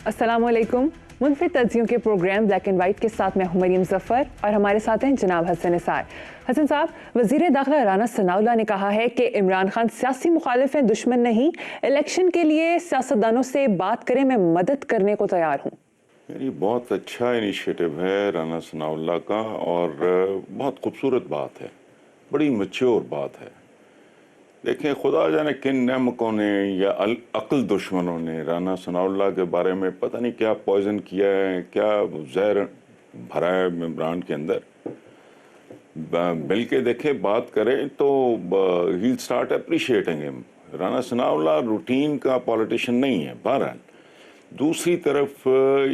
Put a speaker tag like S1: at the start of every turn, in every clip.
S1: अस्सलाम वालेकुम। मुनफिद तज्जियों के प्रोग्राम ब्लैक एंड वाइट के साथ मैं हूं मरियम जफ़र और हमारे साथ हैं जनाब हसन निसार। हसन साहब, वज़ीर दाखिला राना सनाउल्लाह ने कहा है कि इमरान खान सियासी मुखालिफ हैं, दुश्मन नहीं। इलेक्शन के लिए सियासतदानों से बात करें, मैं मदद करने को तैयार हूँ।
S2: ये बहुत अच्छा इनिशिएटिव है राना सनाउल्लाह का और बहुत खूबसूरत बात है, बड़ी मैच्योर बात है। देखें, खुदा जाने किन नमकों ने या अक्ल दुश्मनों ने राना सनाउल्लाह के बारे में पता नहीं क्या पॉइजन किया है, क्या जहर भरा है इमरान के अंदर। मिल के देखें, बात करें तो ही start appreciating him. Rana Sanaullah routine का पॉलिटिशियन नहीं है। बहरहाल दूसरी तरफ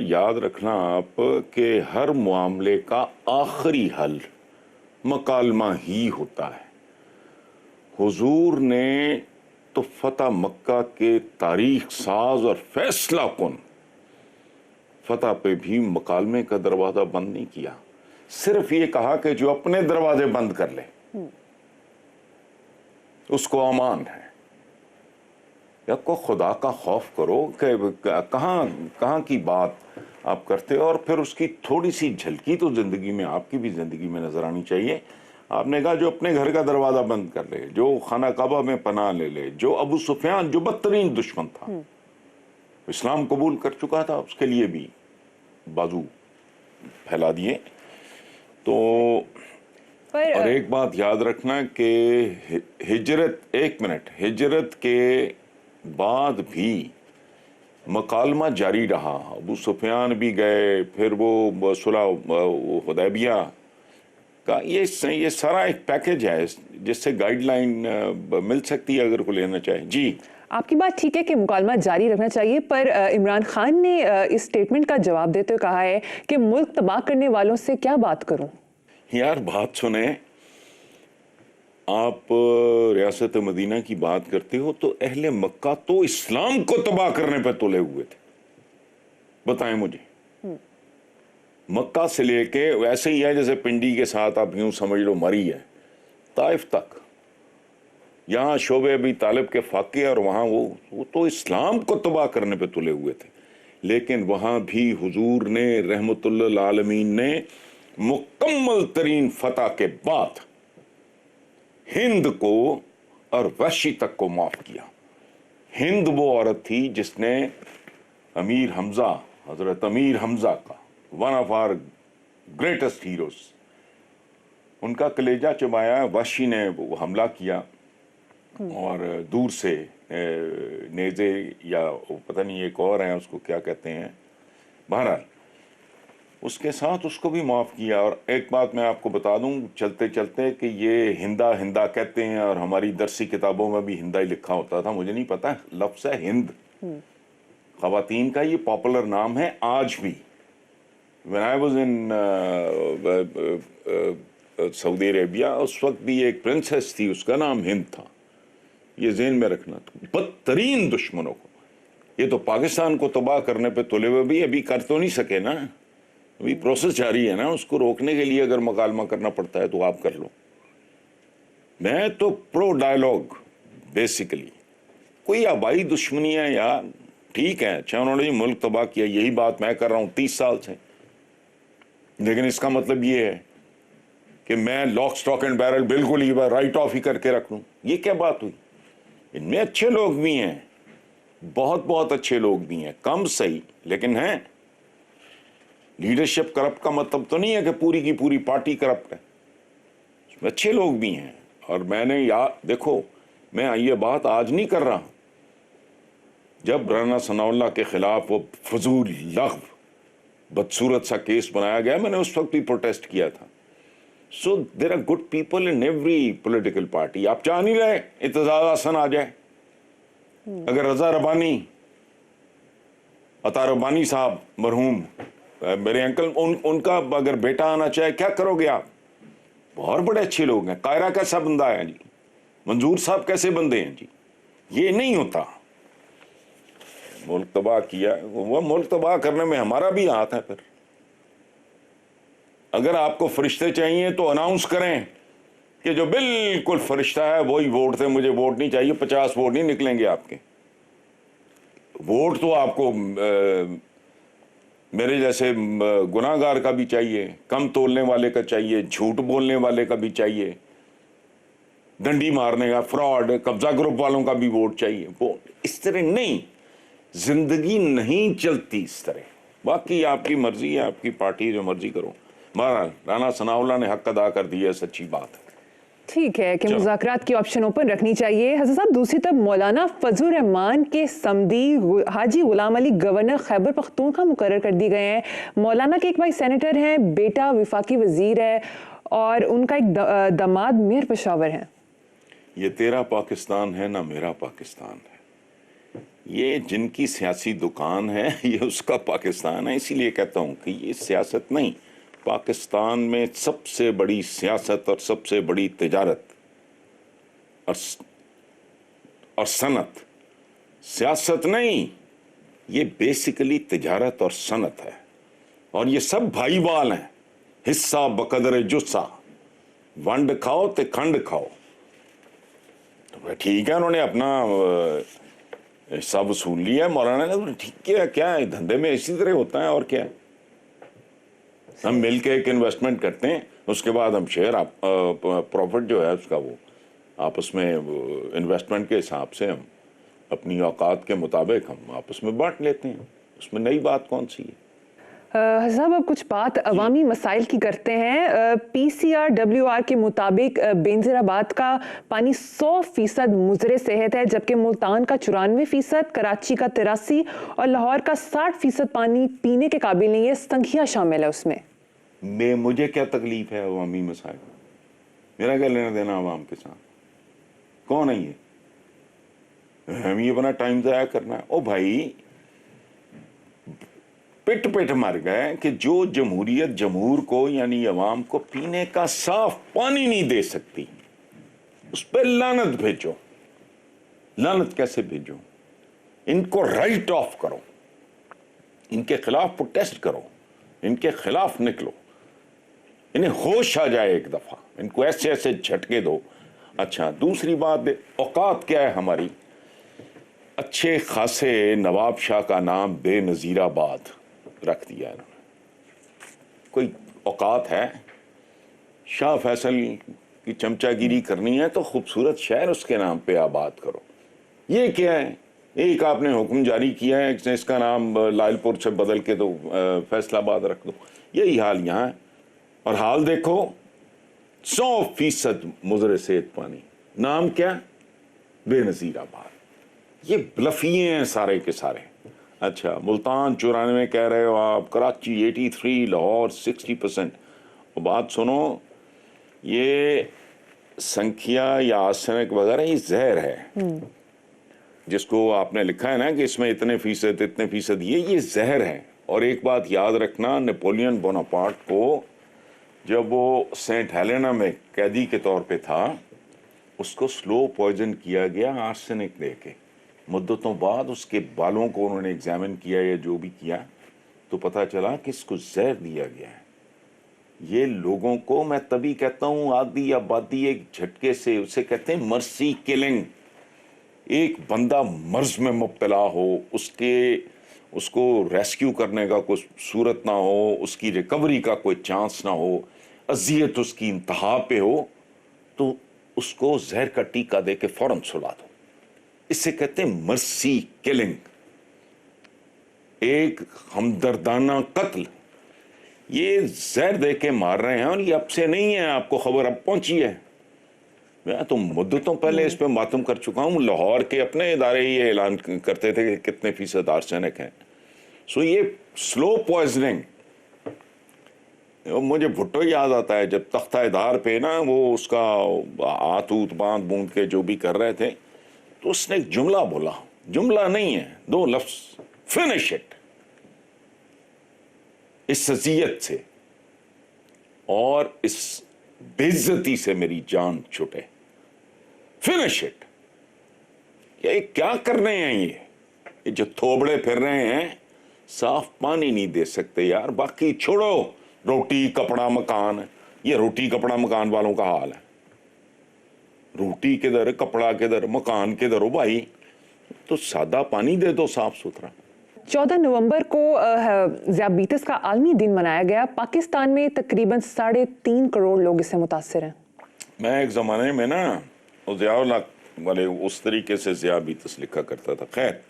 S2: याद रखना आप कि हर मामले का आखिरी हल मकालमा ही होता है। हुजूर ने तो फतह मक्का के तारीख साज और फैसला कुन फतह पे भी मकालमे का दरवाज़ा बंद नहीं किया, सिर्फ ये कहा कि जो अपने दरवाजे बंद कर ले उसको अमान है। या को खुदा का खौफ करो कि कहाँ की बात आप करते हो, और फिर उसकी थोड़ी सी झलकी तो ज़िंदगी में, आपकी भी ज़िंदगी में नज़र आनी चाहिए। आपने कहा जो अपने घर का दरवाज़ा बंद कर ले, जो खाना काबा में पनाह ले ले, जो अबू सुफियान जो बदतरीन दुश्मन था, इस्लाम कबूल कर चुका था, उसके लिए भी बाजू फैला दिए। तो और एक बात याद रखना कि हिजरत के बाद भी मकालमा जारी रहा। अबू सुफियान भी गए, फिर वो सुलह हुदैबिया का ये सारा एक पैकेज है जिससे गाइडलाइन मिल सकती है अगर कोई लेना चाहे। जी,
S1: आपकी बात ठीक है कि मुकालमा जारी रखना चाहिए, पर इमरान खान ने इस स्टेटमेंट का जवाब देते हुए कहा है कि मुल्क तबाह करने वालों से क्या बात करूं।
S2: यार बात सुने, आप रियासत मदीना की बात करते हो तो अहले मक्का तो इस्लाम को तबाह करने पर तुले हुए थे। बताएं मुझे, मक्का से लेके वैसे ही है जैसे पिंडी के साथ आप यूं समझ लो मरी है, ताइफ तक। यहाँ शोबे अभी तालिब के फाके और वहाँ वो तो इस्लाम को तबाह करने पे तुले हुए थे। लेकिन वहाँ भी हुजूर ने रहमतुल्लिल आलमीन ने मुकम्मल तरीन फतह के बाद हिंद को और वहशी तक को माफ किया। हिंद वो औरत थी जिसने अमीर हमजा, हजरत अमीर हमजा का, one of our greatest heroes, उनका कलेजा चबाया। वहशी ने वो हमला किया और दूर से नेज़े या पता नहीं एक और है उसको क्या कहते हैं, बहरहाल उसके साथ उसको भी माफ़ किया। और एक बात मैं आपको बता दूं चलते चलते कि ये हिंदा हिंदा कहते हैं और हमारी दरसी किताबों में भी हिंदा ही लिखा होता था, मुझे नहीं पता लफ्ज़ है हिंद। ख़वातीन का ये पॉपुलर नाम है आज भी। When I was in Saudi Arabia, उस वक्त भी एक प्रिंसेस थी, उसका नाम हिंद था। ये ज़हन में रखना। बदतरीन दुश्मनों को, ये तो पाकिस्तान को तबाह करने पे तुले हुए भी अभी कर तो नहीं सके ना, अभी प्रोसेस जारी है ना। उसको रोकने के लिए अगर मुकालमा करना पड़ता है तो आप कर लो। मैं तो प्रो डायलॉग बेसिकली। कोई आबाई दुश्मनी है यार, ठीक है, अच्छा उन्होंने मुल्क तबाह किया, यही बात मैं कर रहा हूँ 30 साल से। लेकिन इसका मतलब ये है कि मैं लॉक स्टॉक एंड बैरल बिल्कुल ही राइट ऑफ ही करके रख लूँ, ये क्या बात हुई। इनमें अच्छे लोग भी हैं, बहुत बहुत अच्छे लोग भी हैं, कम सही लेकिन हैं। लीडरशिप करप्ट का मतलब तो नहीं है कि पूरी की पूरी पार्टी करप्ट है, इसमें अच्छे लोग भी हैं। और मैंने देखो, मैं ये बात आज नहीं कर रहा। जब राना सनाउल्लाह के खिलाफ वो फजूल लग़्व बदसूरत सा केस बनाया गया, मैंने उस वक्त भी प्रोटेस्ट किया था। So there are good people in every political party. आप चाह नहीं रहे इत्तेज़ाज़ हसन आ जाए। अगर रजा रबानी, अता रबानी साहब मरहूम मेरे अंकल, उनका अगर बेटा आना चाहे, क्या करोगे आप? बहुत बड़े अच्छे लोग हैं। कायरा कैसा बंदा है जी, मंजूर साहब कैसे बंदे हैं जी। ये नहीं होता। मुल्क तबाह किया, वो मुल्क तबाह करने में हमारा भी हाथ है। फिर अगर आपको फरिश्ते चाहिए तो अनाउंस करें कि जो बिल्कुल फरिश्ता है वही वोट दे, मुझे वोट नहीं चाहिए। 50 वोट नहीं निकलेंगे आपके। वोट तो आपको मेरे जैसे गुनाहगार का भी चाहिए, कम तोलने वाले का चाहिए, झूठ बोलने वाले का भी चाहिए, डंडी मारने का, फ्रॉड, कब्जा ग्रुप वालों का भी वोट चाहिए। वो इस तरह नहीं, जिंदगी नहीं चलती इस तरह। बाकी आपकी मर्जी है, आपकी पार्टी जो मर्जी करो। बहरहाल राना सनाउल्लाह ने हक अदा कर दिया, सच्ची बात है।
S1: ठीक है कि
S2: चलो।
S1: मुज़ाकरात की ऑप्शन ओपन रखनी चाहिए। हसन साहब, दूसरी तरफ मौलाना फजल रहमान के समदी हाजी गुलाम अली गवर्नर खैबर पख्तूनख्वा मुकर्रर कर दिए गए हैं। मौलाना के एक भाई सेनेटर हैं, बेटा वफाकी वजीर है और उनका एक दामाद मेयर पेशावर है।
S2: ये तेरा पाकिस्तान है ना मेरा पाकिस्तान है। ये जिनकी सियासी दुकान है ये उसका पाकिस्तान है। इसीलिए कहता हूँ कि ये सियासत नहीं, पाकिस्तान में सबसे बड़ी सियासत और सबसे बड़ी तिजारत और सनत, सियासत नहीं, ये बेसिकली तिजारत और सनत है। और ये सब भाईवाल हैं, हिस्सा बकदर जुस्सा, वंड खाओ ते खंड खाओ। तो ठीक है, उन्होंने अपना हिस्सा वसूल लिया मौलाना ने, ठीक है, क्या है, धंधे में इसी तरह होता है और क्या है। हम मिलके एक इन्वेस्टमेंट करते हैं, उसके बाद हम शेयर प्रॉफिट जो है उसका वो आपस में इन्वेस्टमेंट के हिसाब से हम अपनी औकात के मुताबिक हम आपस में बांट लेते हैं। उसमें नई बात कौन सी है।
S1: साहब, अब कुछ बात अवामी मसाइल की करते हैं। PCRWR के मुताबिक बेनजीराबाद का पानी 100% मुज़र सेहत है, जबकि मुल्तान का 94%, कराची का 83% और लाहौर का 60% पानी पीने के काबिल नहीं है। संख्या शामिल है उसमें।
S2: मुझे क्या तकलीफ है अवामी मसाइल, मेरा क्या लेना देना अवाम के साथ, कौन है ये, हम ये अपना टाइम ज़ाया करना है। ओ भाई, पिट पिट मर गए कि जो जमहूरियत जमहूर को यानी अवाम को पीने का साफ पानी नहीं दे सकती, उस पर लानत भेजो। लानत कैसे भेजो, इनको राइट ऑफ करो, इनके खिलाफ प्रोटेस्ट करो, इनके खिलाफ निकलो, इन्हें होश आ जाए एक दफा, इनको ऐसे ऐसे झटके दो। अच्छा, दूसरी बात, औकात क्या है हमारी। अच्छे खासे नवाब शाह का नाम बेनज़ीराबाद रख दिया है, कोई औकात है। शाह फैसल की चमचागिरी करनी है तो खूबसूरत शहर उसके नाम पे आबाद करो। ये क्या है, एक आपने हुक्म जारी किया है कि इसका नाम लालपुर से बदल के तो फैसलाबाद रख दो। यही हाल यहाँ है। और हाल देखो, 100% मुज़र सेहत पानी, नाम क्या, बेनज़ीराबाद। ये ब्लफिए हैं सारे के सारे। अच्छा, मुल्तान 94 कह रहे हो आप, कराची 83, लाहौर 60%। और बात सुनो, ये संख्या या आर्सेनिक वगैरह ये जहर है, जिसको आपने लिखा है ना कि इसमें इतने फीसद, ये जहर है। और एक बात याद रखना, नेपोलियन बोनापार्ट को जब वो सेंट हेलेना में कैदी के तौर पे था, उसको स्लो पॉइजन किया गया आर्सेनिक दे के। मुद्दतों बाद उसके बालों को उन्होंने एग्जामिन किया या जो भी किया तो पता चला कि इसको जहर दिया गया है। ये लोगों को, मैं तभी कहता हूँ, आधी आबादी एक झटके से, उसे कहते हैं मर्सी किलिंग। एक बंदा मर्ज में मुब्तला हो, उसको रेस्क्यू करने का कोई सूरत ना हो, उसकी रिकवरी का कोई चांस ना हो, अजियत उसकी इंतहा पे हो, तो उसको जहर का टीका दे के फौरन सुला दो। इसे कहते हैं मर्सी किलिंग, एक हमदर्दाना कत्ल। ये जहर दे के मार रहे हैं और ये अब से नहीं है, आपको खबर अब पहुंची है। मैं तो मुद्दतों पहले इस पे मातम कर चुका हूँ। लाहौर के अपने इदारे ये ऐलान करते थे कि कितने फीसद आर्सेनिक हैं। सो ये स्लो पॉइजनिंग, मुझे भुट्टो याद आता है जब तख्ता-ए-दार पे ना वो उसका हाथ ऊत बांध बूंद के जो भी कर रहे थे, तो उसने एक जुमला बोला, जुमला नहीं है, 2 लफ्ज, फिनिश इट। इस अजियत से और इस बेइज्जती से मेरी जान छूटे, फिनिश इट। ये क्या कर रहे हैं ये जो थोबड़े फिर रहे हैं, साफ पानी नहीं दे सकते यार। बाकी छोड़ो, रोटी कपड़ा मकान, ये रोटी कपड़ा मकान वालों का हाल है। रोटी किधर, कपड़ा किधर, मकान किधर हो भाई, तो सादा पानी दे दो साफ सुथरा।
S1: 14 नवंबर को ज़ियाबीतिस का आलमी दिन मनाया गया। पाकिस्तान में तकरीबन 3.5 करोड़ लोग इससे मुतासिर हैं।
S2: मैं एक ज़माने में ना ज़ियाउल हक वाले उस तरीके से ज़ियाबीतिस लिखा करता था। खैर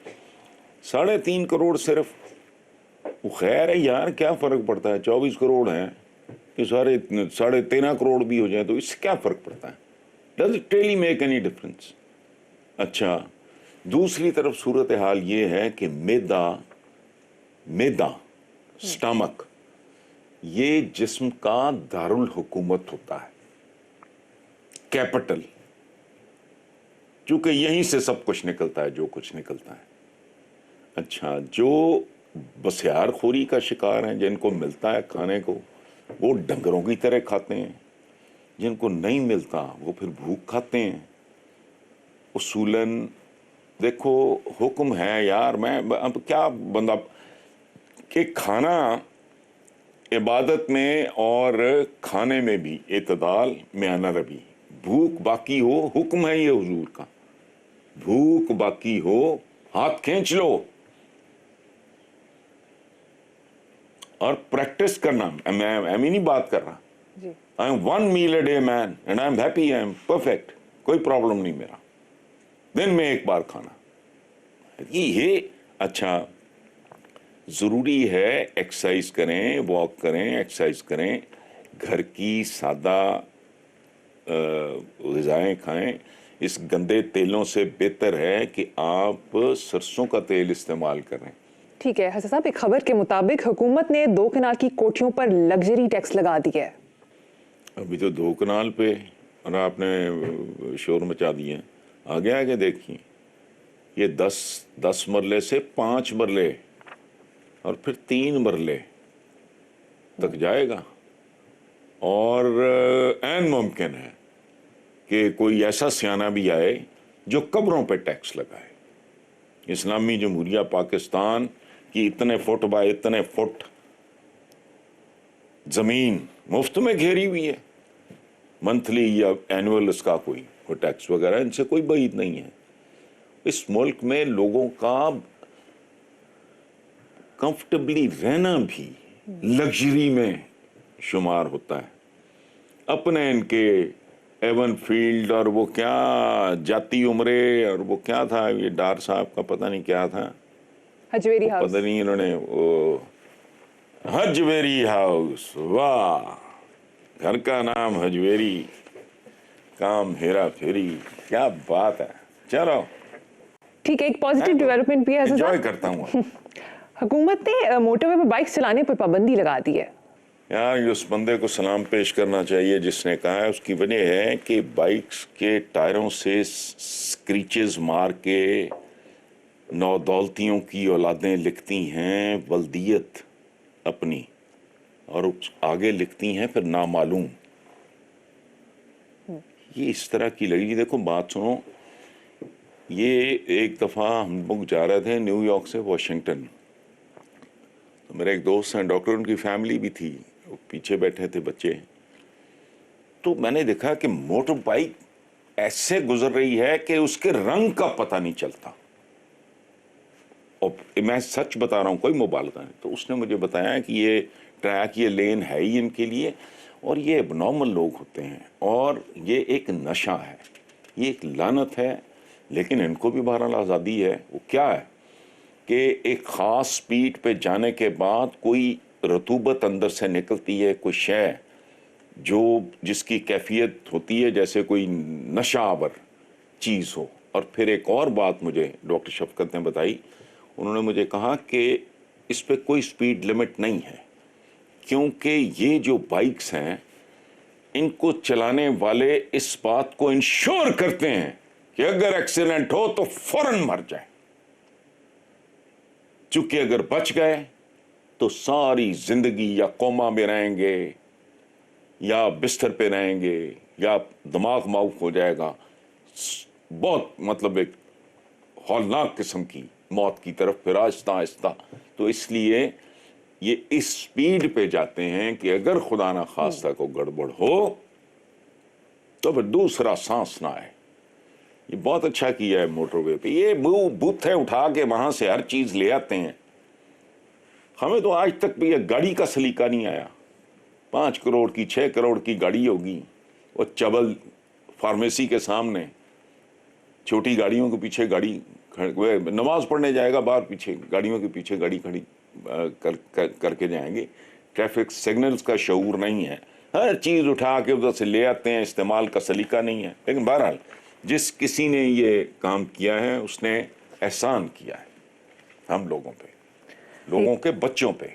S2: 3.5 करोड़ सिर्फ, वो खैर है यार, क्या फ़र्क पड़ता है? 24 करोड़ हैं, ये सारे 13.5 करोड़ भी हो जाए तो इससे क्या फ़र्क पड़ता है? Does it really make any difference? अच्छा, दूसरी तरफ सूरत हाल ये है कि मैदा स्टमक ये जिस्म का दारुल हुकूमत होता है, कैपिटल, चूंकि यहीं से सब कुछ निकलता है जो कुछ निकलता है। अच्छा, जो बसियार खोरी का शिकार हैं, जिनको मिलता है खाने को वो डंगरों की तरह खाते हैं, जिनको नहीं मिलता वो फिर भूख खाते हैं। उसूलन देखो हुक्म है यार, मैं अब क्या बंदा कि खाना इबादत में और खाने में भी एतदाल में आना रबी, भूख बाकी हो, हुक्म है ये हुजूर का, भूख बाकी हो हाथ खींच लो और प्रैक्टिस करना। मैं नहीं बात कर रहा, I am 1 meal a day man and I am happy, I am perfect, कोई प्रॉब्लम नहीं मेरा, दिन में एक बार खाना ये अच्छा। ज़रूरी है एक्सरसाइज करें, वॉक करें, एक्सरसाइज करें, घर की सादा ग़िज़ाएँ खाएं। इस गंदे तेलों से बेहतर है कि आप सरसों का तेल इस्तेमाल करें।
S1: ठीक है हसन साहब, एक खबर के मुताबिक हुकूमत ने 2 कनाल की कोठियों पर लग्जरी टैक्स लगा दिया है।
S2: अभी तो 2 कनाल पे और आपने शोर मचा दिए। आगे आगे देखिए, ये 10 मरले से 5 मरले और फिर 3 मरले तक जाएगा। और ऐन मुमकिन है कि कोई ऐसा सियाना भी आए जो कब्रों पे टैक्स लगाए। इस्लामी जमहूरिया पाकिस्तान की इतने फुट बाय इतने फुट ज़मीन मुफ्त में घेरी हुई है, मंथली या एनुअल इसका कोई टैक्स वगैरह इनसे कोई बईद नहीं है। इस मुल्क में लोगों का कंफर्टेबली रहना भी लग्जरी में शुमार होता है। अपने इनके एवन फील्ड और वो क्या जाती उम्रे और वो क्या था ये डार साहब का पता नहीं क्या था,
S1: हजवेरी हाउस,
S2: पता नहीं इन्होंने वो हजवेरी हाउस, वाह, घर का नाम हजवेरी, काम हेरा फेरी, क्या बात है। चलो
S1: ठीक है, एक पॉजिटिव डेवलपमेंट भी है हसन
S2: एंजॉय
S1: साहब।
S2: करता हूँ।
S1: हुकूमत ने मोटरवे पर बाइक चलाने पर पाबंदी लगा दी है।
S2: यार ये उस बंदे को सलाम पेश करना चाहिए जिसने कहा है। उसकी वजह है कि बाइक्स के टायरों से स्क्रीचेस मार के नौदौलतियों की औलादें लिखती हैं वल्दियत अपनी, और आगे लिखती हैं फिर नामालूम। ये इस तरह की लगी। देखो बात सुनो, ये एक दफ़ा हम लोग जा रहे थे न्यूयॉर्क से वाशिंगटन, तो मेरे एक दोस्त हैं डॉक्टर, उनकी फैमिली भी थी, वो पीछे बैठे थे बच्चे, तो मैंने देखा कि मोटर बाइक ऐसे गुजर रही है कि उसके रंग का पता नहीं चलता। और मैं सच बता रहा हूँ, कोई मुबालगा नहीं। तो उसने मुझे बताया कि ये ट्रैक, ये लेन है ही इनके लिए, और ये एबनॉर्मल लोग होते हैं, और ये एक नशा है, ये एक लानत है, लेकिन इनको भी बहरहाल आज़ादी है। वो क्या है कि एक ख़ास स्पीड पे जाने के बाद कोई रतूबत अंदर से निकलती है, कोई शय जो जिसकी कैफियत होती है जैसे कोई नशा आवर चीज़ हो। और फिर एक और बात मुझे डॉक्टर शफकत ने बताई, उन्होंने मुझे कहा कि इस पे कोई स्पीड लिमिट नहीं है, क्योंकि ये जो बाइक्स हैं इनको चलाने वाले इस बात को इंश्योर करते हैं कि अगर एक्सीडेंट हो तो फौरन मर जाए, चूंकि अगर बच गए तो सारी जिंदगी या कोमा में रहेंगे या बिस्तर पे रहेंगे या दिमाग माउफ हो जाएगा। बहुत मतलब एक हौलनाक किस्म की मौत की तरफ फिर आहिस्ता आहिस्ता। तो इसलिए ये इस स्पीड पे जाते हैं कि अगर खुदा ना खास्ता को गड़बड़ हो तो फिर दूसरा सांस ना आए। ये बहुत अच्छा किया है मोटरवे पे, ये बूथे उठा के वहां से हर चीज ले आते हैं, हमें तो आज तक भी ये गाड़ी का सलीका नहीं आया। 5 करोड़ की 6 करोड़ की गाड़ी होगी, वो चबल फार्मेसी के सामने छोटी गाड़ियों के पीछे गाड़ी नमाज पढ़ने जाएगा, बाहर पीछे गाड़ियों के पीछे गाड़ी खड़ी करके जाएंगे। ट्रैफिक सिग्नल्स का शऊर नहीं है, हर चीज़ उठा के उधर से ले आते हैं, इस्तेमाल का सलीका नहीं है। लेकिन बहरहाल जिस किसी ने ये काम किया है उसने एहसान किया है हम लोगों पे, लोगों के बच्चों पे।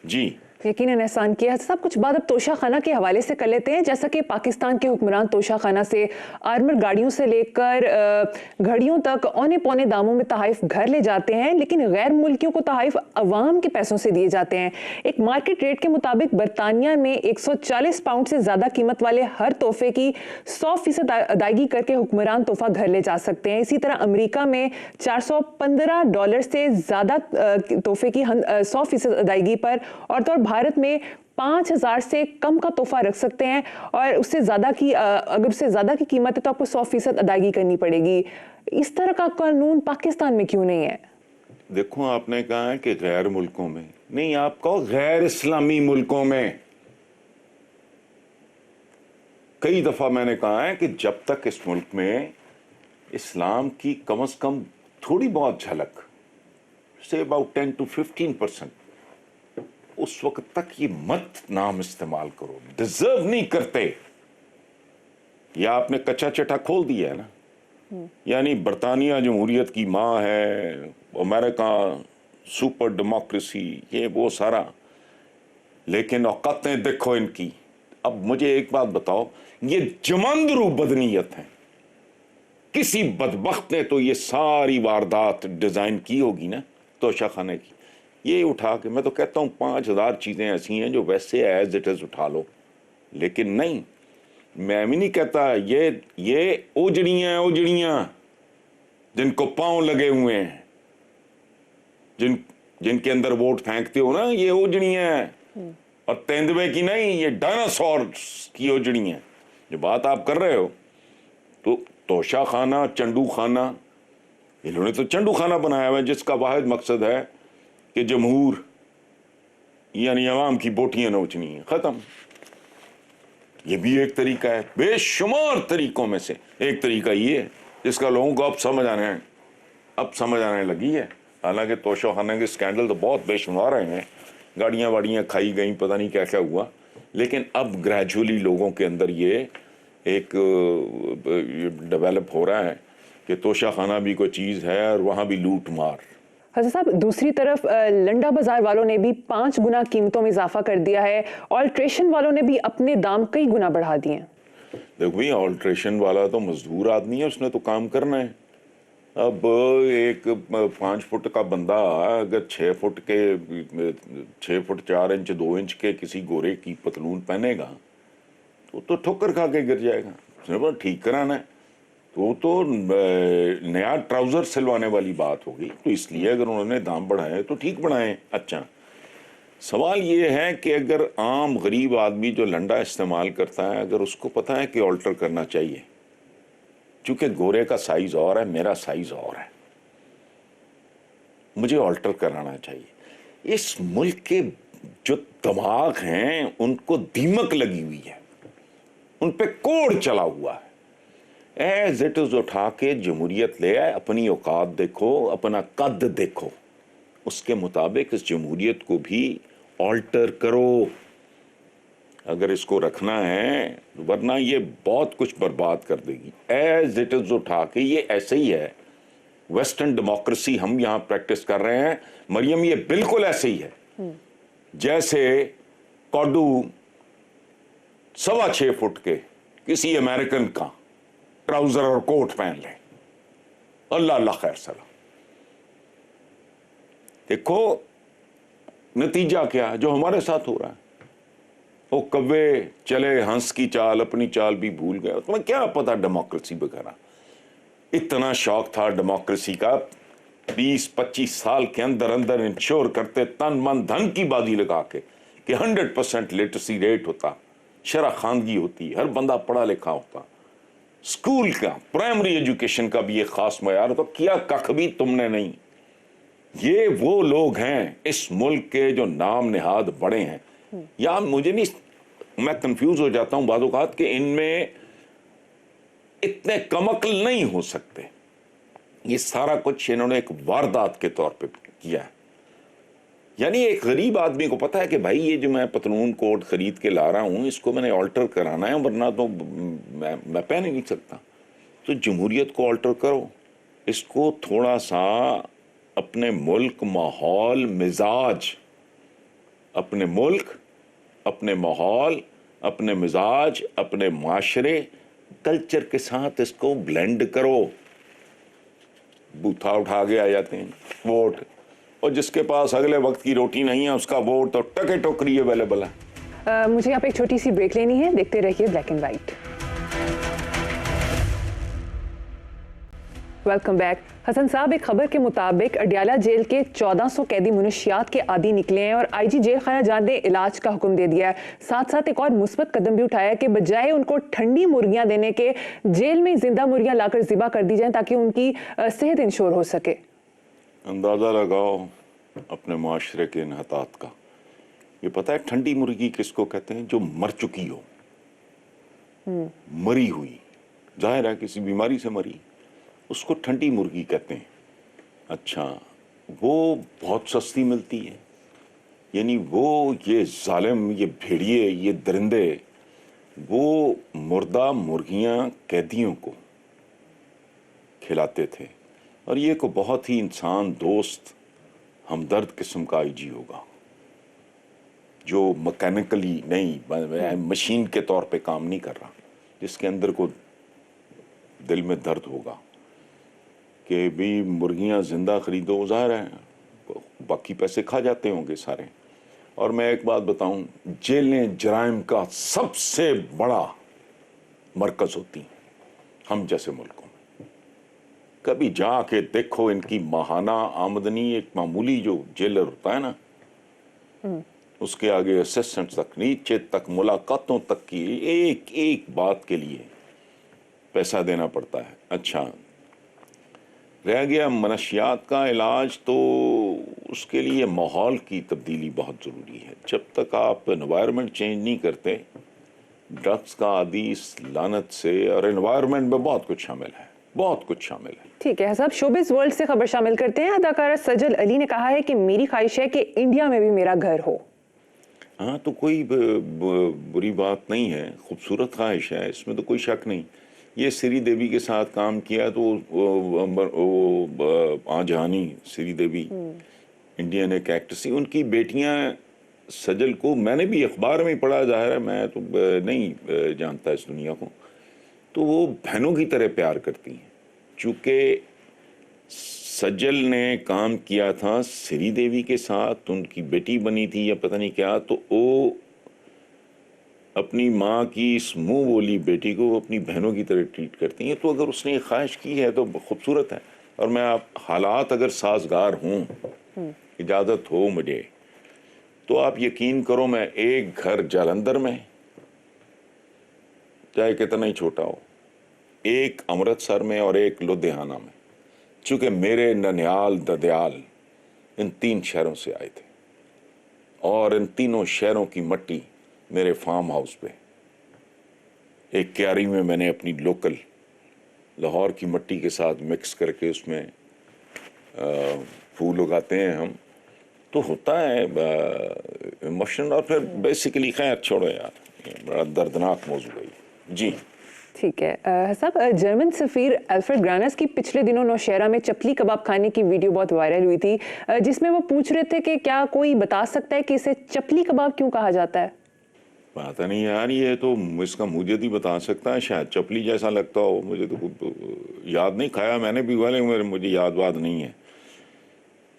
S2: जी
S1: यकीनन एहसान किया। सब कुछ बात अब तोशा खाना के हवाले से कर लेते हैं। जैसा कि पाकिस्तान के हुक्मरान तोशा खाना से आर्मर गाड़ियों से लेकर घड़ियों तक औने पौने दामों में तहाइफ घर ले जाते हैं, लेकिन गैर मुल्कियों को तहाइफ अवाम के पैसों से दिए जाते हैं। एक मार्केट रेट के मुताबिक बरतानिया में 140 पाउंड से ज़्यादा कीमत वाले हर तोहफे की 100% अदायगी करके हुक्मरान तोहफा घर ले जा सकते हैं। इसी तरह अमरीका में $415 से ज़्यादा तोहफे की 100% अदायगी पर और भारत में 5,000 से कम का तोहफा रख सकते हैं, और उससे ज़्यादा की अगर उससे ज़्यादा की कीमत है तो आपको 100% अदायगी करनी पड़ेगी। इस तरह का कानून पाकिस्तान में क्यों नहीं है?
S2: देखो, आपने कहा है कि गैर मुल्कों में नहीं, आप कहो गैर इस्लामी मुल्कों में। कई दफ़ा मैंने कहा है कि जब तक इस मुल्क में इस्लाम की कम से कम थोड़ी बहुत झलक, से अबाउट 10 to 15%, उस वक्त तक ये मत नाम इस्तेमाल करो, डिजर्व नहीं करते। या आपने कच्चा चटा खोल दिया है ना। यानी बरतानिया जमहूरियत की माँ है, अमेरिका सुपर डेमोक्रेसी, ये वो सारा, लेकिन औकातें देखो इनकी। अब मुझे एक बात बताओ, ये जमांदरू बदनीयत है। किसी बदबख्त ने तो ये सारी वारदात डिजाइन की होगी ना तोशा खाने की। ये उठा के, मैं तो कहता हूँ 5,000 चीज़ें ऐसी हैं जो वैसे एज इट इज़ उठा लो, लेकिन नहीं, मैं भी नहीं कहता। ये ओजड़ियाँ जिनको पाँव लगे हुए हैं, जिनके अंदर वोट फेंकते हो ना, ये ओजड़ियाँ हैं। और तेंदुए की नहीं, ये डायनासोर की ओजड़ियाँ। जो बात आप कर रहे हो, तो तोशा खाना, चंडू खाना, इन्होंने तो चंडू खाना बनाया हुआ है जिसका वाहिद मकसद है कि जमहूर यानी अवाम की बोटियां नोचनी है, खत्म। ये भी एक तरीका है, बेशुमार तरीकों में से एक तरीका ये है जिसका लोगों को अब समझ आने लगी है। हालांकि तोशा खाने के स्कैंडल तो बहुत बेशुमार रहे हैं, गाड़ियां वाड़ियां खाई गई, पता नहीं क्या क्या हुआ, लेकिन अब ग्रेजुअली लोगों के अंदर ये एक डेवलप हो रहा है कि तोशा खाना भी कोई चीज़ है और वहाँ भी लूट मार।
S1: हसन साहब, दूसरी तरफ लंडा बाजार वालों ने भी 5 गुना कीमतों में इजाफा कर दिया है। ऑल्ट्रेशन वालों ने भी अपने दाम कई गुना बढ़ा दिए हैं।
S2: देखो भाई, ऑल्ट्रेशन वाला तो मजदूर आदमी है, उसने तो काम करना है। अब एक 5 फुट का बंदा अगर 6 फुट 4 इंच 2 इंच के किसी गोरे की पतलून पहनेगा तो ठोकर खा के गिर जाएगा। उसने बोला ठीक कराना है तो नया ट्राउज़र सिलवाने वाली बात होगी। तो इसलिए अगर उन्होंने दाम बढ़ाए तो ठीक बढ़ाएं। अच्छा, सवाल ये है कि अगर आम गरीब आदमी जो लंडा इस्तेमाल करता है, अगर उसको पता है कि ऑल्टर करना चाहिए, चूँकि गोरे का साइज़ और है, मेरा साइज़ और है, मुझे ऑल्टर कराना चाहिए। इस मुल्क के जो दिमाग हैं उनको दीमक लगी हुई है, उन पे कोड़ चला हुआ है। एज इट इज उठा के जमहूरियत ले आए, अपनी औकात देखो, अपना कद देखो, उसके मुताबिक इस जमहूरियत को भी ऑल्टर करो अगर इसको रखना है, वरना ये बहुत कुछ बर्बाद कर देगी। एज इट इज उठा के, ये ऐसे ही है, वेस्टर्न डेमोक्रेसी हम यहाँ प्रैक्टिस कर रहे हैं मरियम, ये बिल्कुल ऐसे ही है जैसे कॉडू 6.25 फुट के किसी अमेरिकन का ट्राउजर और कोट पहन ले, अल्लाह अल्लाह खैर सलाम। देखो नतीजा क्या है जो हमारे साथ हो रहा है। वो कव्वे चले हंस की चाल, अपनी चाल भी भूल गए। तुम्हें क्या पता डेमोक्रेसी वगैरह, इतना शौक था डेमोक्रेसी का, 20-25 साल के अंदर अंदर इंश्योर करते तन मन धन की बाजी लगा के कि 100% लिटरेसी रेट होता, शरह खानगी होती, हर बंदा पढ़ा लिखा होता, स्कूल का प्राइमरी एजुकेशन का भी एक खास मयार, तो किया कख भी तुमने नहीं। یہ وہ لوگ ہیں اس ملک کے جو نام نہاد بڑے ہیں. یا مجھے نہیں, میں کنفیوز ہو جاتا ہوں بعض اوقات کہ ان میں اتنے کم عقل نہیں ہو سکتے. یہ سارا کچھ انہوں نے ایک واردات کے طور پہ کیا ہے. یعنی ایک غریب آدمی کو پتا ہے کہ بھائی یہ جو میں پتلون کوٹ خرید کے لا رہا ہوں اس کو میں نے آلٹر کرانا ہے, ورنہ تو میں پہن ہی نہیں سکتا. تو جمہوریت کو آلٹر کرو, اس کو تھوڑا سا اپنے ملک, ماحول, مزاج, اپنے ملک, اپنے ماحول, اپنے مزاج, اپنے معاشرے, کلچر کے ساتھ اس کو بلینڈ کرو. بوتھا اٹھا کے آ جاتے ہیں ووٹ, اور جس کے پاس اگلے وقت کی روٹی نہیں ہے اس کا ووٹ تو ٹکے ٹوکری اویلیبل ہے.
S1: مجھے یہاں پہ ایک چھوٹی سی بریک لینی ہے, دیکھتے رہیے black and white. Welcome back. Hasan صاحب, ایک خبر کے مطابق اڈیالہ جیل کے 1400 قیدی منشیات کے عادی نکلے ہیں اور آئی جی جیل خانہ جات نے علاج کا حکم دے دیا ہے. ساتھ ساتھ ایک اور مثبت قدم بھی اٹھایا ہے کہ بجائے ان کو ٹھنڈی مرغیاں دینے کے جیل میں زندہ مرغیاں لا کر ذبح کر دی جائیں تاکہ ان کی صحت انشور ہو سکے.
S2: اندازہ لگاؤ اپنے معاشرے کے انحطاط کا. یہ پتہ ہے ٹھنڈی مرغی کس کو کہتے ہیں؟ جو مر چکی ہو, مری ہوئی, ظاہر ہے کسی بیماری سے مری, اس کو ٹھنڈی مرغی کہتے ہیں. اچھا, وہ بہت سستی ملتی ہے. یعنی وہ یہ ظالم, یہ بھیڑیے, یہ درندے, وہ مردہ مرغیاں قیدیوں کو کھلاتے تھے. اور یہ کو بہت ہی انسان دوست, ہمدرد قسم کا آئی جی ہوگا جو مکینیکلی نہیں, مشین کے طور پہ کام نہیں کر رہا, جس کے اندر کو دل میں درد ہوگا کہ بھی مرغیاں زندہ خریدو. ظاہر ہے باقی پیسے کھا جاتے ہوں گے سارے. اور میں ایک بات بتاؤں, جیلیں جرائم کا سب سے بڑا مرکز ہوتی ہیں ہم جیسے ملکوں میں. کبھی جا کے دیکھو ان کی ماہانہ آمدنی, ایک معمولی جو جیلر ہوتا ہے نا, اس کے آگے اسسٹنٹ تک, نیچے تک, ملاقاتوں تک کی ایک ایک بات کے لیے پیسہ دینا پڑتا ہے. اچھا, رہ گیا منشیات کا علاج, تو اس کے لیے ماحول کی تبدیلی بہت ضروری ہے. جب تک آپ انوائرمنٹ چینج نہیں کرتے, ڈرگس کا عادی اس لعنت سے, اور انوائرمنٹ میں بہت کچھ شامل ہے, بہت کچھ شامل ہے.
S1: ٹھیک ہے صاحب, شوبز ورلڈ سے خبر شامل کرتے ہیں. اداکارہ سجل علی نے کہا ہے کہ میری خواہش ہے کہ انڈیا میں بھی میرا گھر ہو.
S2: ہاں, تو کوئی بری بات نہیں ہے, خوبصورت خواہش ہے, اس میں تو کوئی شک نہیں. یہ سری دیوی کے ساتھ کام کیا تو جہانی سری دیوی انڈین ایک ایکٹریس تھی, ان کی بیٹیاں سجل کو میں نے بھی اخبار میں پڑھا, ظاہر ہے میں تو نہیں جانتا اس دنیا کو, تو وہ بہنوں کی طرح پیار کرتی ہیں. چونکہ سجل نے کام کیا تھا سری دیوی کے ساتھ, ان کی بیٹی بنی تھی یا پتہ نہیں کیا, تو وہ اپنی ماں کی اس منہ بولی بیٹی کو اپنی بہنوں کی طرح ٹریٹ کرتی ہیں. تو اگر اس نے یہ خواہش کی ہے تو خوبصورت ہے. اور میں حالات اگر سازگار ہوں, اجازت ہو مجھے, تو آپ یقین کرو میں ایک گھر جالندھر میں, چاہے کتنا ہی چھوٹا ہو, ایک امرتسر میں اور ایک لدھیانہ میں. چونکہ میرے ننیال ددیال ان 3 شہروں سے آئے تھے, اور ان تینوں شہروں کی مٹی میرے فارم ہاؤس پہ, ایک کیاری میں میں نے اپنی لوکل لاہور کی مٹی کے ساتھ مکس کر کے اس میں پھول اگاتے ہیں ہم, تو ہوتا ہے ایموشن. اور پھر بیسیکلی خیر چھوڑو یار, بڑا دردناک موضوع ہے یہ. جی
S1: ٹھیک ہے صاحب, جرمن سفیر الفریڈ گرانس کی پچھلے دنوں نوشہرہ میں چپلی کباب کھانے کی ویڈیو بہت وائرل ہوئی تھی, جس میں وہ پوچھ رہے تھے کہ کیا کوئی بتا سکتا ہے کہ اسے چپلی کباب کیوں کہا جاتا ہے؟
S2: پتہ نہیں یار, یہ تو اس کا مجھے بھی بتا سکتا ہے, شاید چپلی جیسا لگتا ہو, مجھے تو یاد نہیں, کھایا میں نے بھی والے, مجھے یاد واد نہیں ہے.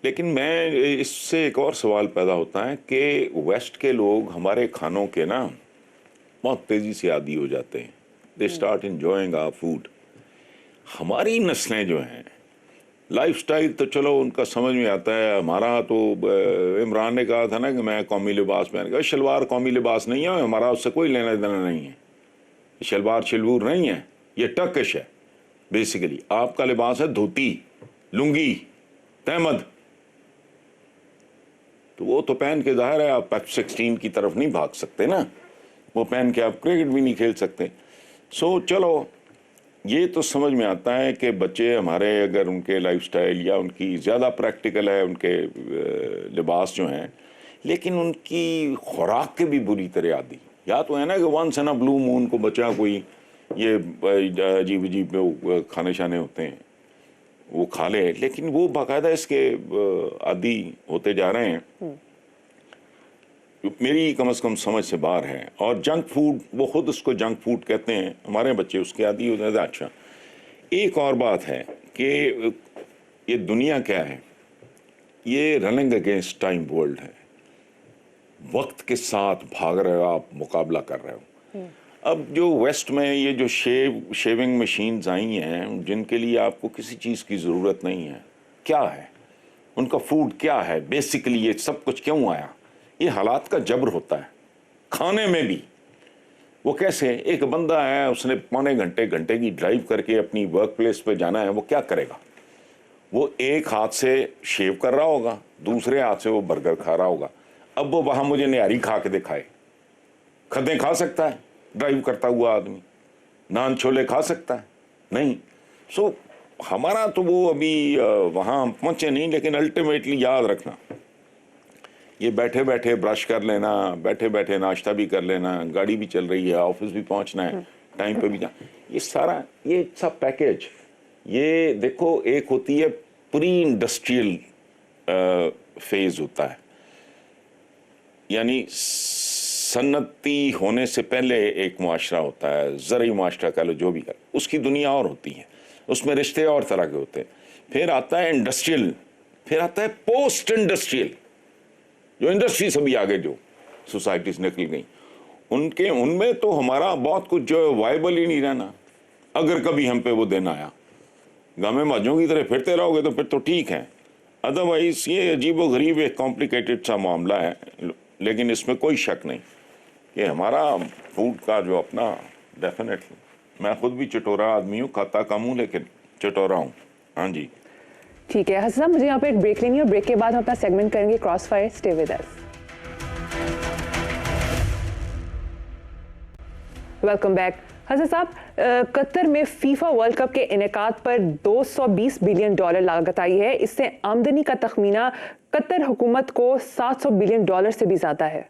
S2: لیکن میں اس سے ایک اور سوال پیدا ہوتا ہے کہ ویسٹ کے لوگ ہمارے کھانوں کے نا بہت تیزی سے عادی ہو جاتے ہیں. They start enjoying our food. ہماری نسلیں جو ہیں, لائف سٹائل تو چلو ان کا سمجھ میں آتا ہے. ہمارا تو عمران نے کہا تھا نا کہ میں قومی لباس پہن گیا, شلوار قومی لباس نہیں ہے, ہمارا اس سے کوئی لینا دینا نہیں ہے. شلوار شلور نہیں ہے, یہ ٹرکش ہے بیسیکلی. آپ کا لباس ہے دھوتی, لنگی, تہمد, تو وہ تو پہن کے ظاہر ہے آپ F-16 کی طرف نہیں بھاگ سکتے نا, وہ پہن کے آپ کرکٹ بھی نہیں کھیل سکتے. سو چلو یہ تو سمجھ میں آتا ہے کہ بچے ہمارے اگر ان کے لائف سٹائل یا ان کی زیادہ پریکٹیکل ہے ان کے لباس جو ہیں, لیکن ان کی خوراک کے بھی بری طرح عادی. یا تو ہے نا کہ ونس ان اے بلو مون کو بچہ کوئی یہ عجیب عجیب کھانے شانے ہوتے ہیں وہ کھا لے, لیکن وہ باقاعدہ اس کے عادی ہوتے جا رہے ہیں. میری کم از کم سمجھ سے باہر ہے. اور جنک فوڈ, وہ خود اس کو جنک فوڈ کہتے ہیں, ہمارے بچے اس کے عادی ہو جاتے ہیں. اچھا ایک اور بات ہے کہ یہ دنیا کیا ہے, یہ رننگ اگینسٹ ٹائم ورلڈ ہے, وقت کے ساتھ بھاگ رہے ہو آپ, مقابلہ کر رہے ہو. اب جو ویسٹ میں یہ جو شیونگ مشینز آئی ہیں جن کے لیے آپ کو کسی چیز کی ضرورت نہیں ہے, کیا ہے ان کا فوڈ, کیا ہے بیسیکلی, یہ سب کچھ کیوں آیا؟ یہ حالات کا جبر ہوتا ہے کھانے میں بھی. وہ کیسے, ایک بندہ ہے اس نے پونے گھنٹے کی ڈرائیو کر کے اپنی ورک پلیس پہ جانا ہے, وہ کیا کرے گا؟ وہ ایک ہاتھ سے شیو کر رہا ہوگا, دوسرے ہاتھ سے وہ برگر کھا رہا ہوگا. اب وہ وہاں مجھے نہاری کھا کے دکھائے, کھدیں کھا سکتا ہے ڈرائیو کرتا ہوا آدمی؟ نان چھولے کھا سکتا ہے؟ نہیں. سو ہمارا تو وہ ابھی وہاں پہنچے نہیں, لیکن الٹیمیٹلی یاد رکھنا یہ بیٹھے بیٹھے برش کر لینا, بیٹھے بیٹھے ناشتہ بھی کر لینا, گاڑی بھی چل رہی ہے, آفس بھی پہنچنا ہے, ٹائم پہ بھی جانا, یہ سارا یہ سب پیکیج. یہ دیکھو ایک ہوتی ہے پری انڈسٹریل فیز ہوتا ہے, یعنی صنعتی ہونے سے پہلے ایک معاشرہ ہوتا ہے, زرعی معاشرہ کہہ لو, جو بھی کہہ لو, اس کی دنیا اور ہوتی ہے, اس میں رشتے اور طرح کے ہوتے ہیں. پھر آتا ہے انڈسٹریل, پھر آتا ہے پوسٹ انڈسٹریل, جو انڈسٹری سے بھی آگے جو سوسائٹیز نکل گئیں, ان میں تو ہمارا بہت کچھ جو ہے وائبل ہی نہیں رہنا. اگر کبھی ہم پہ وہ دن آیا, گامے ماجوں کی طرح پھرتے رہو گے تو پھر تو ٹھیک ہے, ادروائز یہ عجیب و غریب ایک کمپلیکیٹڈ سا معاملہ ہے. لیکن اس میں کوئی شک نہیں کہ ہمارا فوڈ کا جو اپنا, ڈیفینیٹلی میں خود بھی چٹورا آدمی ہوں, کھاتا کم ہوں لیکن چٹورا ہوں. ہاں جی
S1: ٹھیک ہے حسن صاحب, مجھے یہاں پہ ایک بریک لینی ہے, اور بریک کے بعد ہم اپنا سیگمنٹ کریں گے crossfire. Stay with us. Welcome back. Hasan صاحب, قطر میں فیفا ورلڈ کپ کے انعقاد پر $220 بلین لاگت آئی ہے. اس سے آمدنی کا تخمینہ قطر حکومت کو $700 بلین سے بھی زیادہ ہے.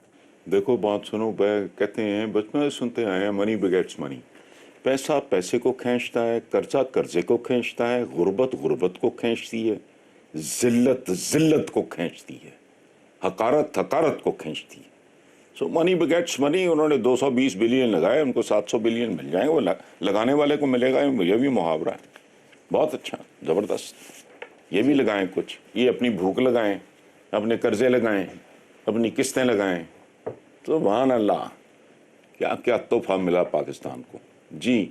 S2: دیکھو بات سنو, کہتے ہیں بچپن میں سنتے آئے ہیں, منی بگیٹس منی. پیسہ پیسے کو کھینچتا ہے, قرضہ قرضے کو کھینچتا ہے, غربت غربت کو کھینچتی ہے, ذلت ذلت کو کھینچتی ہے, حقارت حقارت کو کھینچتی ہے. سو منی بگیٹس منی, انہوں نے 220 بلین لگائے, ان کو 700 بلین مل جائیں گے. وہ لگانے والے کو ملے گا, یہ بھی محاورہ ہے. بہت اچھا, زبردست. یہ بھی لگائیں کچھ, یہ اپنی بھوک لگائیں, اپنے قرضے لگائیں, اپنی قسطیں لگائیں. سبحان اللہ, کیا کیا تحفہ ملا پاکستان کو. جی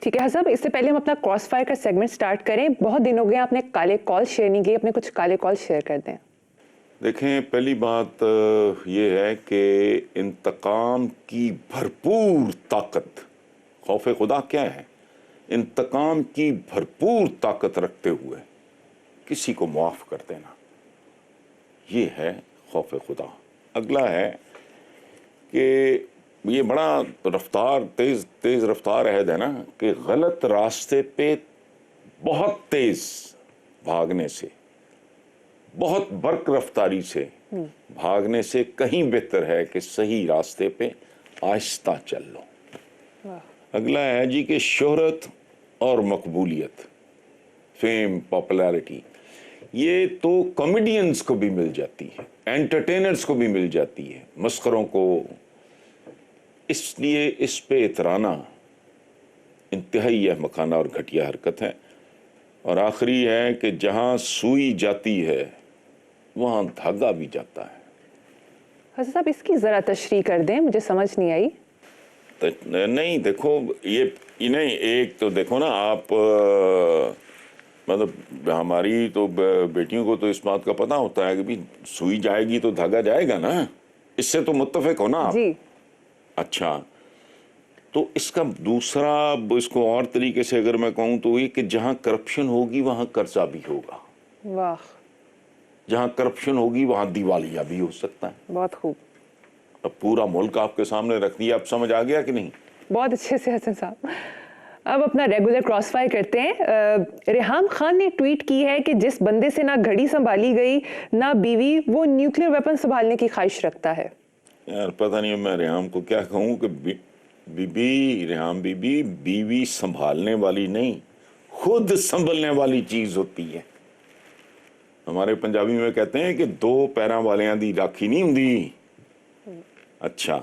S1: ٹھیک ہے حسن, اس سے پہلے ہم اپنا کراس فائر کا سیگمنٹ سٹارٹ کریں. بہت دن ہو گئے آپ نے کالے کال شیئر نہیں کیے, اپنے کچھ کالے کال شیئر کر دیں.
S2: دیکھیں, پہلی بات یہ ہے کہ انتقام کی بھرپور طاقت, خوف خدا کیا ہے, انتقام کی بھرپور طاقت رکھتے ہوئے کسی کو معاف کر دینا, یہ ہے خوف خدا. اگلا ہے کہ یہ بڑا رفتار, تیز رفتار عہد ہے نا, کہ غلط راستے پہ بہت تیز بھاگنے سے, بہت برق رفتاری سے بھاگنے سے کہیں بہتر ہے کہ صحیح راستے پہ آہستہ چل لو. اگلا ہے جی کہ شہرت اور مقبولیت, فیم, پاپولیرٹی, یہ تو کامیڈینز کو بھی مل جاتی ہے, انٹرٹینرز کو بھی مل جاتی ہے, مسخروں کو. اس لیے اس پہ اترانا انتہائی احمقانہ اور گھٹیا حرکت ہے. اور آخری ہے کہ جہاں سوئی جاتی ہے وہاں دھاگا بھی جاتا ہے.
S1: حسن صاحب, اس کی ذرا تشریح کر دیں, مجھے سمجھ نہیں آئی.
S2: نہیں دیکھو, یہ نہیں, ایک تو دیکھو نا آپ, مطلب ہماری تو بیٹیوں کو تو اس بات کا پتہ ہوتا ہے کہ بھی سوئی جائے گی تو دھاگا جائے گا نا, اس سے تو متفق ہو نا آپ.
S1: جی
S2: اچھا, تو اس کا دوسرا, اس کو اور طریقے سے اگر میں کہوں تو یہ کہ جہاں کرپشن ہوگی وہاں قرضہ بھی ہوگا.
S1: واہ.
S2: جہاں کرپشن ہوگی وہاں دیوالیہ بھی ہو سکتا ہے.
S1: بہت خوب.
S2: اب پورا ملک آپ کے سامنے رکھ دیا, اب سمجھ آ گیا کہ نہیں؟
S1: بہت اچھے سے حسن صاحب. اب اپنا ریگولر کراس فائر کرتے ہیں. ریحام خان نے ٹویٹ کی ہے کہ جس بندے سے نہ گھڑی سنبھالی گئی نہ بیوی, وہ نیوکلیر ویپن سنبھالنے کی خواہش رکھتا ہے.
S2: یار پتہ نہیں میں ریحام کو کیا کہوں کہ ریحام بیوی سنبھالنے والی نہیں, خود سنبھلنے والی چیز ہوتی ہے. ہمارے پنجابی میں کہتے ہیں کہ دو پیراں والیاں دی راکھی نہیں ہوندی. اچھا,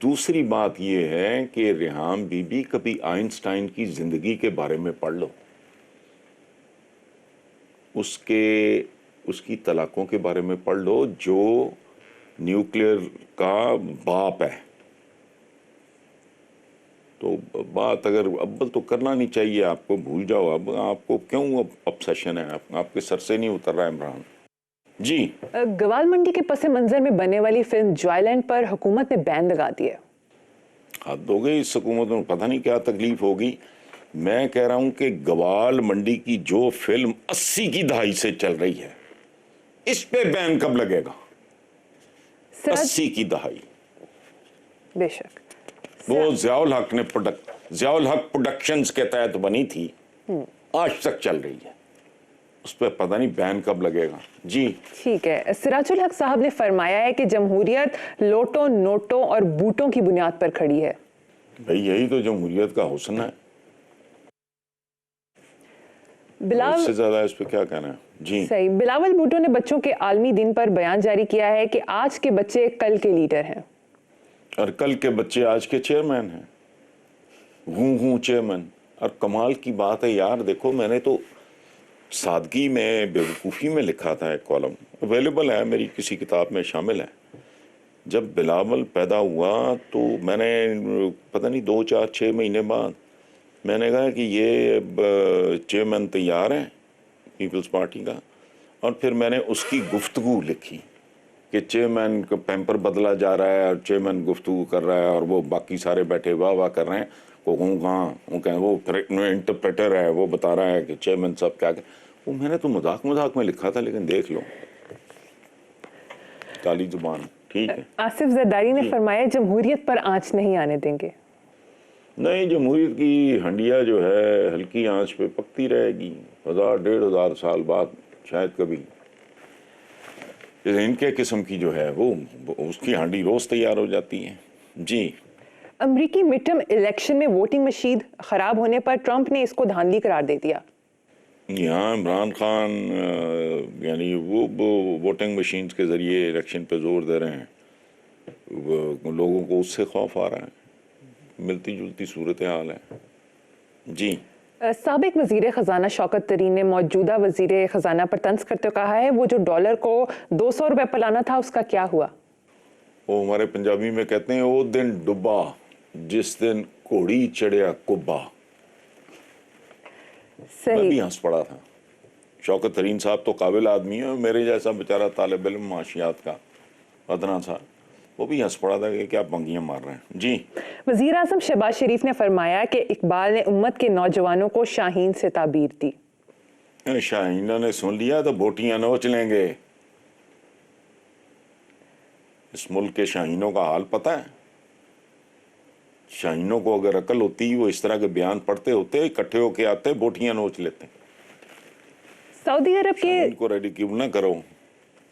S2: دوسری بات یہ ہے کہ ریحام کبھی آئنسٹائن کی زندگی کے بارے میں پڑھ لو, اس کی طلاقوں کے بارے میں پڑھ لو, جو نیوکلیئر کا باپ ہے. تو بات اگر ابل تو کرنا نہیں چاہیے آپ کو, بھول جاؤ. اب آپ کو کیوں obsession ہے, آپ کے سر سے نہیں اتر رہا عمران. جی,
S1: گوال منڈی کے پس منظر میں بننے والی فلم جوائے لینڈ پر حکومت نے بین لگا دیا.
S2: حد ہو گئی اس حکومت میں, پتہ نہیں کیا تکلیف ہوگی. میں کہہ رہا ہوں کہ گوال منڈی کی جو فلم 80 کی دہائی سے چل رہی ہے, اس پہ بین کب لگے گا؟ 80 کی دہائی.
S1: بے شک
S2: وہ ضیاء الحق پروڈکشنز کے تحت بنی تھی, آج تک چل رہی ہے. اس پہ پتہ نہیں بین کب لگے گا. جی
S1: ٹھیک ہے. سراج الحق صاحب نے فرمایا ہے کہ جمہوریت لوٹوں, نوٹوں اور بوٹوں کی بنیاد پر کھڑی ہے.
S2: بھئی یہی تو جمہوریت کا حسن ہے. اس سے زیادہ اس پہ کیا کہنا ہے. جی
S1: صحیح. بلاول بھٹو نے بچوں کے عالمی دن پر بیان جاری کیا ہے کہ آج کے بچے کل کے لیڈر ہیں,
S2: اور کل کے بچے آج کے چیئرمین ہیں. ہوں چیئرمین. اور کمال کی بات ہے یار, دیکھو میں نے تو سادگی میں, بیوقوفی میں لکھا تھا ایک کالم, اویلیبل ہے میری کسی کتاب میں شامل ہے. جب بلاول پیدا ہوا تو میں نے پتہ نہیں 2 4 6 مہینے بعد میں نے کہا کہ یہ چیئرمین تیار ہیں پیپلز پارٹی کا. اور پھر میں نے اس کی گفتگو لکھی کہ چیئرمین کا پیمپر بدلا جا رہا ہے اور چیئرمین گفتگو کر رہا ہے اور وہ باقی سارے بیٹھے واہ کر رہے ہیں. وہ انٹرپریٹر ہے, وہ بتا رہا ہے کہ چیئرمین صاحب کیا. وہ میں نے تو مذاق میں لکھا تھا, لیکن دیکھ لو کالی زبان. ٹھیک ہے.
S1: آصف زرداری نے فرمایا جمہوریت پر آنچ نہیں آنے دیں گے. نہیں,
S2: جمہوریت کی ہنڈیا جو ہے ہلکی آنچ پہ پکتی رہے گی 1000-1500 سال بعد شاید کبھی. ان کے قسم کی جو ہے وہ اس کی ہانڈی روز تیار ہو جاتی ہے. جی,
S1: امریکی مڈ ٹرم الیکشن میں ووٹنگ مشین خراب ہونے پر ٹرمپ نے اس کو دھاندلی قرار دے دیا.
S2: یہاں عمران خان یعنی وہ ووٹنگ مشینز کے ذریعے الیکشن پہ زور دے رہے ہیں, لوگوں کو اس سے خوف آ رہا ہے. ملتی جلتی صورتحال ہے. جی,
S1: سابق وزیر خزانہ شوکت ترین نے موجودہ وزیر خزانہ پر طنز کرتے ہوئے کہا ہے وہ جو ڈالر کو 200 روپے پر لانا تھا اس کا کیا ہوا.
S2: وہ ہمارے پنجابی میں کہتے ہیں وہ دن ڈبا جس دن کوڑی چڑھیا کبا. میں بھی ہنس پڑا تھا. شوکت ترین صاحب تو قابل آدمی ہے, میرے جیسا بیچارہ طالب علم معاشیات کا ادنا تھا, وہ بھی ہنس پڑا تھا کہ کیا بنگیاں مار رہے ہیں. جی,
S1: وزیر اعظم شہباز شریف نے فرمایا کہ اقبال نے امت کے نوجوانوں کو شاہین سے تعبیر دی.
S2: شاہینوں نے سن لیا تو بوٹیاں نوچ لیں گے. اس ملک کے شاہینوں کا حال پتہ ہے. شاہینوں کو اگر عقل ہوتی وہ اس طرح کے بیان پڑھتے ہوتے, اکٹھے ہو کے آتے, بوٹیاں نوچ لیتے.
S1: سعودی عرب کے
S2: شاہین کو ریڈیکیول نہ کرو.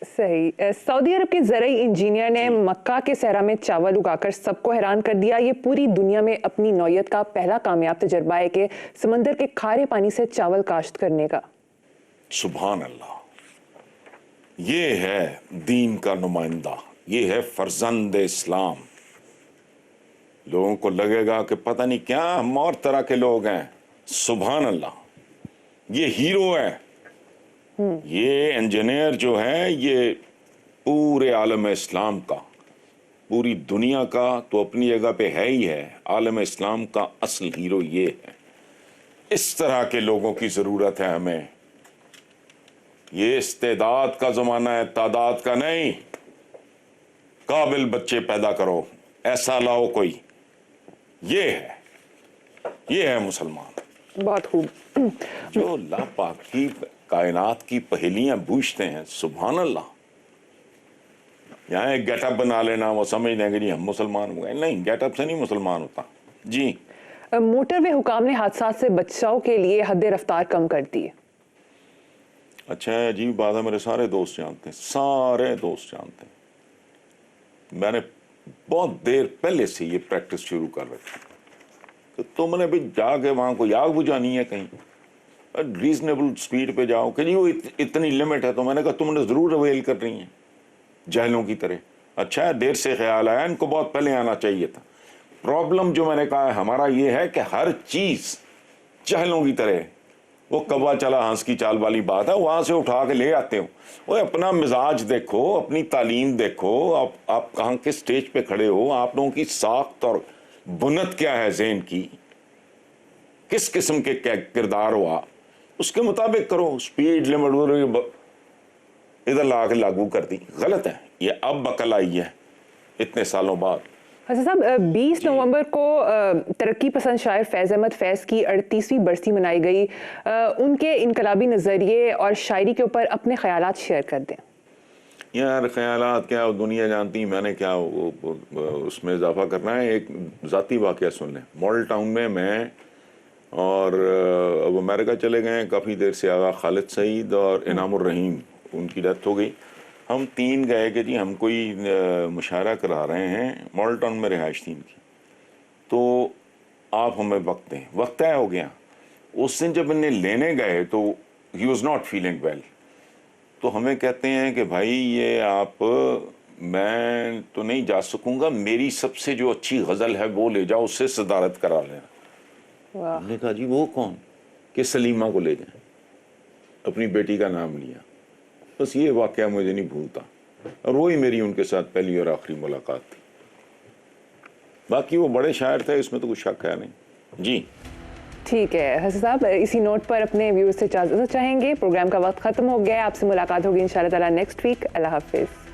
S1: صحیح. سعودی عرب کے زرعی انجینئر نے مکہ کے صحرا میں چاول اگا کر سب کو حیران کر دیا. یہ پوری دنیا میں اپنی نوعیت کا پہلا کامیاب تجربہ ہے کہ سمندر کے کھارے پانی سے چاول کاشت کرنے کا.
S2: سبحان اللہ. یہ ہے دین کا نمائندہ, یہ ہے فرزند اسلام. لوگوں کو لگے گا کہ پتہ نہیں کیا ہم اور طرح کے لوگ ہیں. سبحان اللہ, یہ ہیرو ہے. یہ انجینئر جو ہے یہ پورے عالم اسلام کا, پوری دنیا کا تو اپنی جگہ پہ ہے ہی ہے, عالم اسلام کا اصل ہیرو یہ ہے. اس طرح کے لوگوں کی ضرورت ہے ہمیں. یہ استعداد کا زمانہ ہے, تعداد کا نہیں. قابل بچے پیدا کرو, ایسا لاؤ کوئی. یہ ہے مسلمان.
S1: بہت خوب.
S2: جو لاپاکی कायनात की पहेलियां बूझते हैं, सुभान अल्लाह। यहाँ एक गेटअप बना लेना, वो समझ लेंगे जी हम मुसलमान हो गए। नहीं, गेटअप से नहीं मुसलमान होता जी।
S1: मोटरवे हुकाम ने हादसा से बचाव के लिए हद रफ्तार कम कर दी है।
S2: अच्छा है, अजीब बात है, मेरे सारे दोस्त जानते हैं, सारे दोस्त जानते हैं। मैंने बहुत देर पहले से ये प्रैक्टिस शुरू कर रखी कि तुमने भी जाके वहाँ कोई आग बुझानी है कहीं, रीजनेबल स्पीड पे जाओ कि नहीं वो इतनी लिमिट है। तो मैंने कहा तुमने ज़रूर अवेल कर रही हैं जहलों की तरह। अच्छा है, देर से ख्याल आया, इनको बहुत पहले आना चाहिए था। प्रॉब्लम जो मैंने कहा है हमारा ये है कि हर चीज़ जहलों की तरह, वो कब्बा चला हंस की चाल वाली बात है, वहाँ से उठा के ले आते हो। वो अपना मिजाज देखो, अपनी तालीम देखो, आप कहाँ के स्टेज पे खड़े हो, आप लोगों की साख्त और बुनत क्या है ज़हन की, किस किस्म के क्या किरदार हो, आप उसके मुताबिक करो। स्पीड लिमिट इधर ला के लागू कर दी, गलत है। ये अब अकल आई है इतने सालों बाद।
S1: हसन साहब, 20 नवंबर को तरक्की पसंद शायर फैज़ अहमद फैज़ की 38वीं बरसी मनाई गई। उनके इनकलाबी नज़रिए और शायरी के ऊपर अपने ख्यालात शेयर कर दें।
S2: यार ख्यालात क्या, दुनिया जानती, मैंने क्या उसमें इजाफा करना है। एक ज़ाती वाक़या सुन लें। मॉडल टाउन में मैं और अब अमेरिका चले गए काफ़ी देर से, आगा खालिद सईद और इनामुर रहीम, उनकी डेथ हो गई। हम तीन गए कि जी हम कोई मुशायरा करा रहे हैं मॉडल टाउन में रिहाइश थी इनकी, तो आप हमें वक्त दें। वक्त तय हो गया। उस दिन जब इन्हें लेने गए तो he was not feeling well. तो हमें कहते हैं कि भाई ये आप, मैं तो नहीं जा सकूंगा, मेरी सबसे जो अच्छी गज़ल है वो ले जाओ, उससे सदारत करा लेना। हमने कहा जी वो कौन? कि सलीमा को ले जाएं। अपनी बेटी का नाम लिया। बस ये वाक़या मुझे नहीं भूलता, और वही मेरी उनके साथ पहली और आखिरी मुलाकात थी। बाकी वो बड़े शायर थे, इसमें तो कुछ शक है नहीं जी।
S1: ठीक है हसन साहब, इसी नोट पर अपने व्यूअर्स से इजाज़त चाहेंगे। प्रोग्राम का वक्त ख़त्म हो गया है। आपसे मुलाकात होगी इंशाअल्लाह ताला नेक्स्ट वीक। अल्लाह हाफिज़।